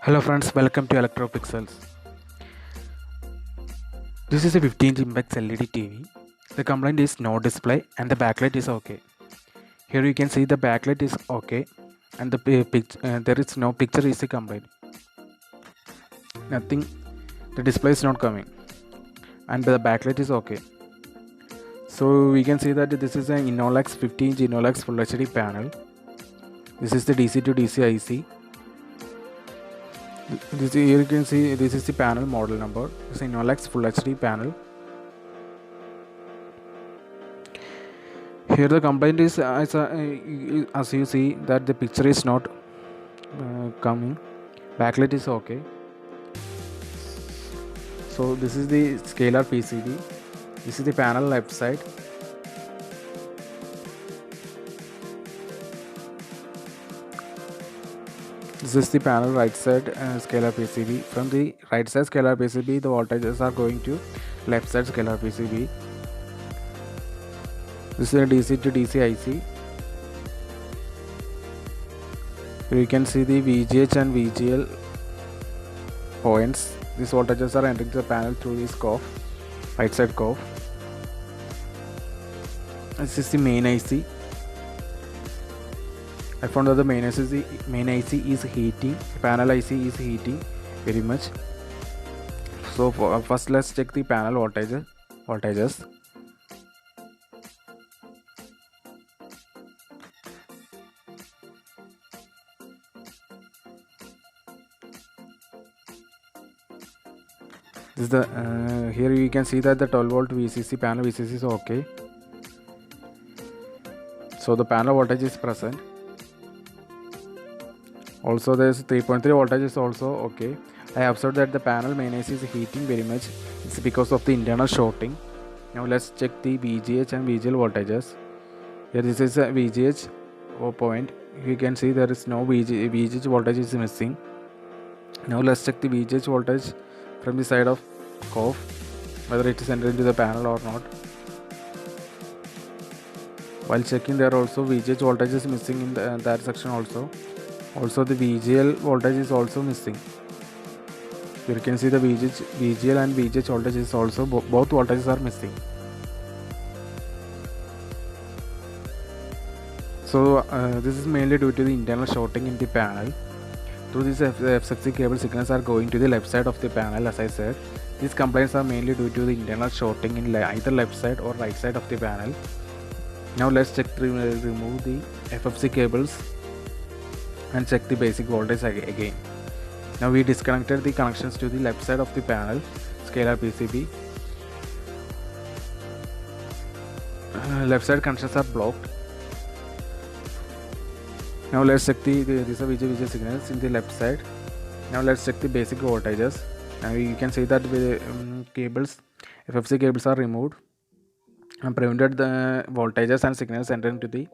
Hello friends, welcome to Electropixels. This is a 15-inch IMPEX LED TV. The complaint is no display and the backlight is okay. Here you can see the backlight is okay and there is no picture is a complaint. Nothing, the display is not coming and the backlight is okay. So we can see that this is an Innolux 15-inch Innolux Full HD panel. This is the DC to DC IC. Here you can see this is the panel model number. It's an Innolux Full HD panel. Here the complaint is as you see that the picture is not coming. Backlight is okay. So this is the scalar PCB. This is the panel left side. This is the panel right side scalar PCB. From the right side scalar PCB, the voltages are going to left side scalar PCB. This is a DC to DC IC. Here you can see the VGH and VGL points. These voltages are entering the panel through this COF, right side COF. This is the main IC. I found that the main IC is heating. Panel IC is heating very much. So first let's check the panel voltages. This is the here you can see that the 12 volt VCC panel VCC is okay. So the panel voltage is present. Also there's 3.3 voltage is also okay. I observed that the panel main IC is heating very much. It's because of the internal shorting. Now let's check the VGH and VGL voltages. Here this is a VGH point. You can see there is no VGH voltage is missing. Now let's check the VGH voltage from the side of COF, whether it is entered into the panel or not. While checking, there also VGH voltage is missing in that section also. Also the VGL voltage is also missing. You can see the VGL and VGH voltage is also both voltages are missing. So this is mainly due to the internal shorting in the panel. Through this FCC cable, signals are going to the left side of the panel. As I said, these complaints are mainly due to the internal shorting in either left side or right side of the panel. Now let's check remove the FFC cables and check the basic voltage again. Now we disconnected the connections to the left side of the panel scalar PCB. Left side connections are blocked. Now let's check these are VGH signals in the left side. Now let's check the basic voltages. Now you can see that the FFC cables are removed and prevented the voltages and signals entering to the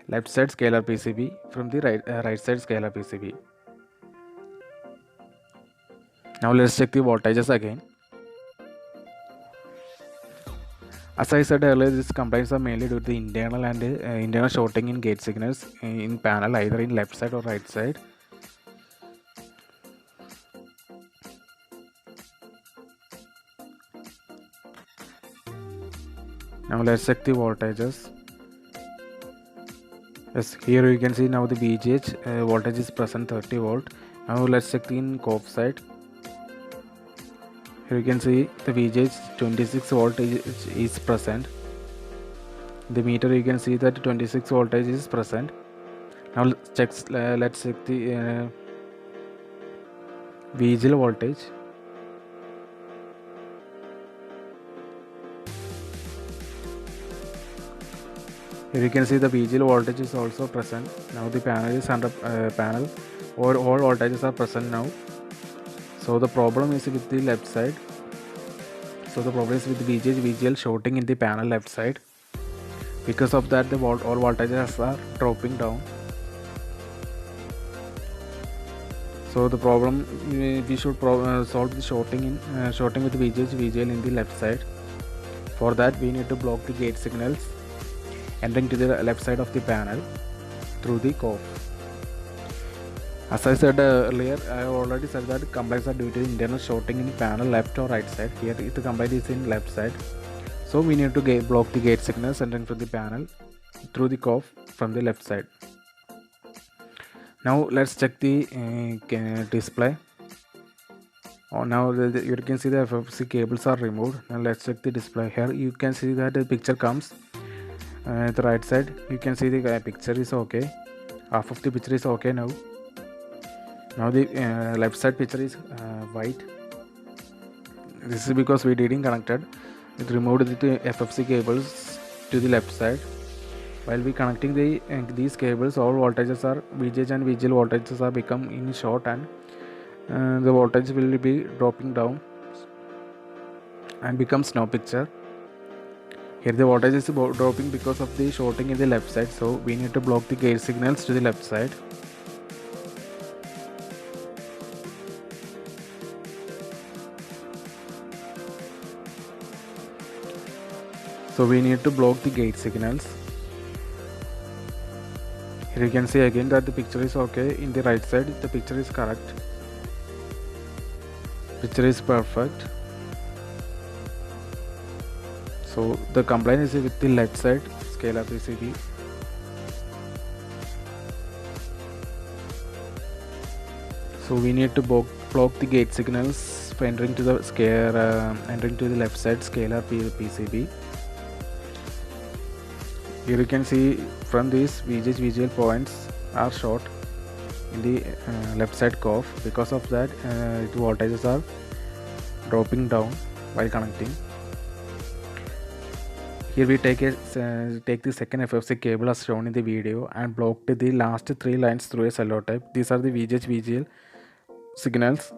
left side scalar PCB from the right side scalar PCB. Now let's check the voltages again. As I said earlier, these complaints are mainly due to the internal and internal shorting in gate signals in panel, either in left side or right side. Now let's check the voltages. Yes, here you can see now the VGH voltage is present 30 volt. Now let's check in COF side. Here you can see the VGH 26 volt is present. The meter you can see that 26 voltage is present. Now let's check the VGL voltage. Here you can see the VGL voltage is also present. Now the panel is under panel. All voltages are present now. So the problem is with the left side. So the problem is with the VGL shorting in the panel left side. Because of that, all voltages are dropping down. So the problem, we should solve the shorting with the VGL in the left side. For that, we need to block the gate signals entering to the left side of the panel through the COF. As I said earlier, I already said that complaints are due to internal shorting in panel left or right side. Here the complaint is in left side, so we need to block the gate signals entering from the panel through the COF from the left side. Now let's check the display. Now you can see the FFC cables are removed. Now let's check the display. Here you can see that the picture comes the right side. You can see the picture is okay. Half of the picture is okay now. Now the left side picture is white. This is because we didn't connected. It removed the FFC cables to the left side. While we connecting these cables, all voltages are VGH and VGL voltages are become in short, and the voltage will be dropping down and becomes no picture. Here the voltage is dropping because of the shorting in the left side, so we need to block the gate signals to the left side. So we need to block the gate signals. Here you can see again that the picture is okay. In the right side the picture is correct. Picture is perfect. So the complaint is with the left side scalar PCB. So we need to block the gate signals for entering to the left side scalar PCB. Here you can see from these VGH VGL points are short in the left side COF. Because of that the voltages are dropping down while connecting. Here we take the second FFC cable as shown in the video and blocked the last 3 lines through a cello tape. These are the VGH VGL signals.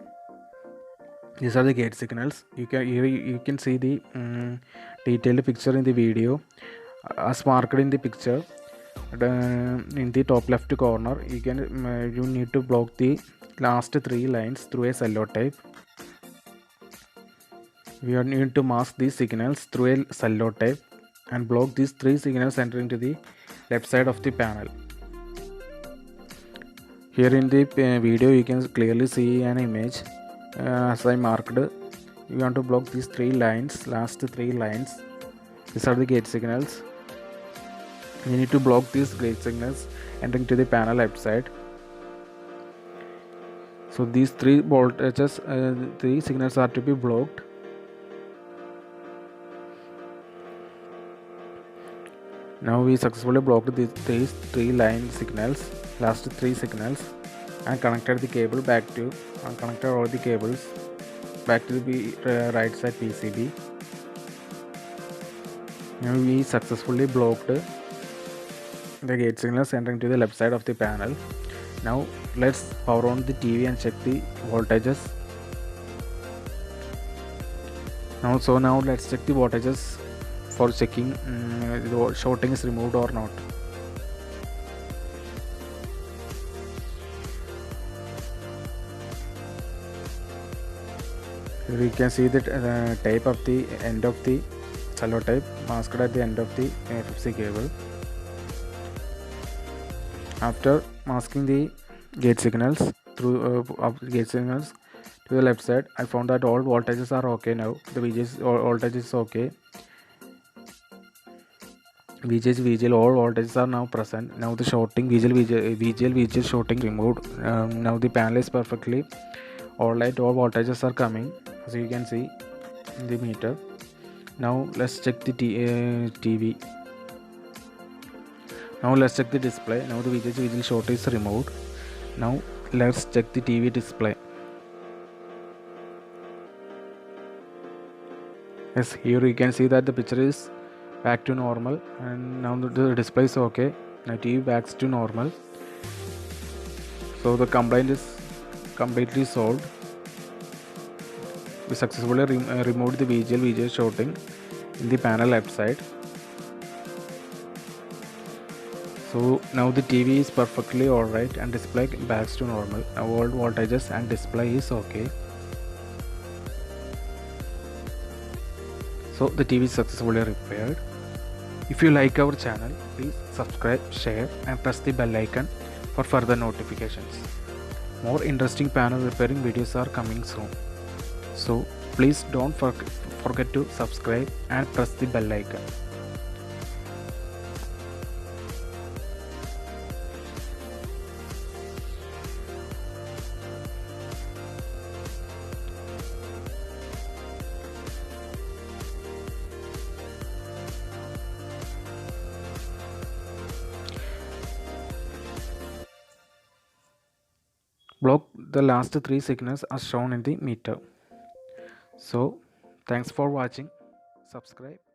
These are the gate signals. You can see the detailed picture in the video as marked in the picture. In the top left corner you need to block the last 3 lines through a cello tape. We need to mask these signals through a cello tape and block these 3 signals entering to the left side of the panel. Here in the video you can clearly see an image as I marked. You want to block these 3 lines, last 3 lines. These are the gate signals. We need to block these gate signals entering to the panel left side. So these 3 voltages, 3 signals are to be blocked. Now we successfully blocked these 3 line signals, last 3 signals, and connected the cable back to connected all the cables back to the right side PCB. Now we successfully blocked the gate signals entering to the left side of the panel. Now let's power on the TV and check the voltages. Now let's check the voltages for checking the shorting is removed or not. Here you can see that tape of the end of the cello tape masked at the end of the FFC cable. After masking the gate signals through to the left side, I found that all voltages are okay now. The voltage is okay. VGH VGL all voltages are now present. Now the shorting VGL shorting removed. Now the panel is perfectly alright. All voltages are coming, as you can see in the meter. Now let's check the TV. Now let's check the display. Now the VGH short is removed. Now let's check the TV display. Yes, here you can see that the picture is back to normal, and now the display is okay. Now TV backs to normal. So the complaint is completely solved. We successfully removed the VGH shorting in the panel left side. So now the TV is perfectly alright and display backs to normal. Now all voltages and display is okay. So the TV is successfully repaired. If you like our channel, please subscribe, share and press the bell icon for further notifications. More interesting panel repairing videos are coming soon. So please don't forget to subscribe and press the bell icon. Block the last 3 signals as shown in the meter. So thanks for watching. Subscribe.